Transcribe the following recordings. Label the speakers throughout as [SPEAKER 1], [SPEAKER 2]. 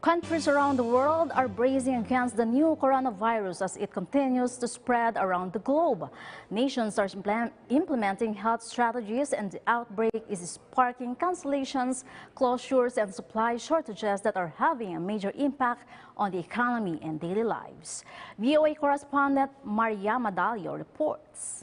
[SPEAKER 1] Countries around the world are bracing against the new coronavirus as it continues to spread around the globe. Nations are implementing health strategies, and the outbreak is sparking cancellations, closures, and supply shortages that are having a major impact on the economy and daily lives. VOA correspondent Maria Madalio reports.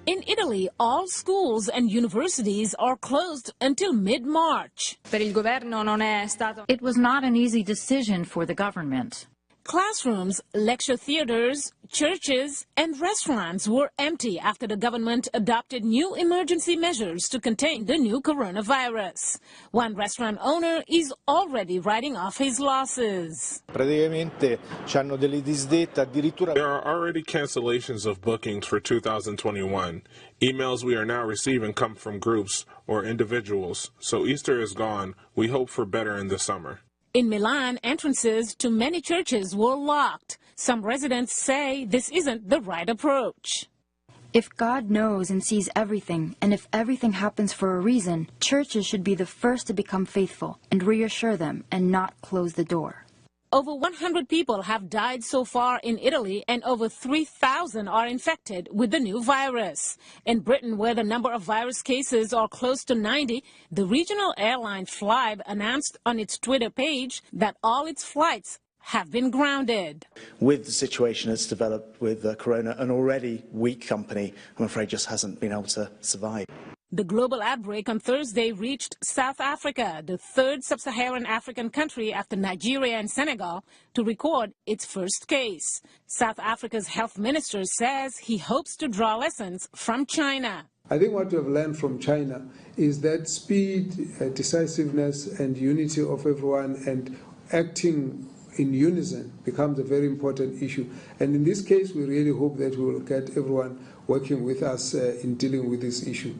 [SPEAKER 2] In Italy, all schools and universities are closed until mid-March.
[SPEAKER 3] It was not an easy decision for the government.
[SPEAKER 2] Classrooms, lecture theaters, churches and restaurants were empty after the government adopted new emergency measures to contain the new coronavirus. One restaurant owner is already writing off his losses.
[SPEAKER 4] There are already cancellations of bookings for 2021. Emails we are now receiving come from groups or individuals. So Easter is gone. We hope for better in the summer.
[SPEAKER 2] In Milan, entrances to many churches were locked. Some residents say this isn't the right approach.
[SPEAKER 5] If God knows and sees everything, and if everything happens for a reason, churches should be the first to become faithful and reassure them and not close the door.
[SPEAKER 2] Over 100 people have died so far in Italy, and over 3,000 are infected with the new virus. In Britain, where the number of virus cases are close to 90, the regional airline Flybe announced on its Twitter page that all its flights have been grounded.
[SPEAKER 6] With the situation that's developed with Corona, an already weak company, I'm afraid, just hasn't been able to survive.
[SPEAKER 2] The global outbreak on Thursday reached South Africa, the third sub-Saharan African country after Nigeria and Senegal, to record its first case. South Africa's health minister says he hopes to draw lessons from China.
[SPEAKER 7] I think what we have learned from China is that speed, decisiveness and unity of everyone and acting in unison becomes a very important issue. And in this case, we really hope that we will get everyone working with us in dealing with this issue.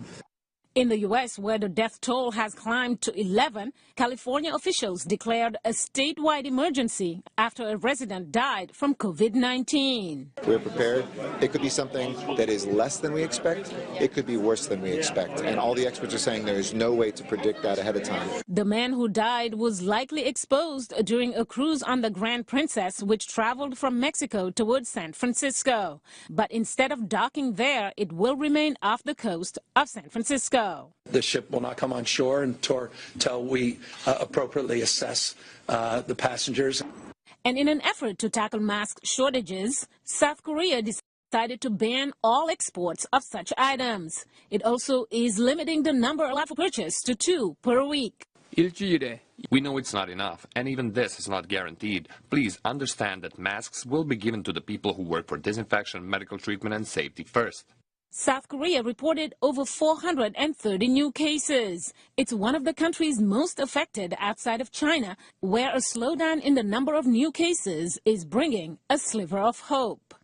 [SPEAKER 2] In the U.S., where the death toll has climbed to 11, California officials declared a statewide emergency after a resident died from COVID-19.
[SPEAKER 8] We're prepared. It could be something that is less than we expect. It could be worse than we expect. And all the experts are saying there is no way to predict that ahead of time.
[SPEAKER 2] The man who died was likely exposed during a cruise on the Grand Princess, which traveled from Mexico towards San Francisco. But instead of docking there, it will remain off the coast of San Francisco.
[SPEAKER 9] The ship will not come on shore until we appropriately assess the passengers.
[SPEAKER 2] And in an effort to tackle mask shortages, South Korea decided to ban all exports of such items. It also is limiting the number allowed for purchase to 2 per week.
[SPEAKER 10] We know it's not enough, and even this is not guaranteed. Please understand that masks will be given to the people who work for disinfection, medical treatment and safety first.
[SPEAKER 2] South Korea reported over 430 new cases. It's one of the countries most affected outside of China, where a slowdown in the number of new cases is bringing a sliver of hope.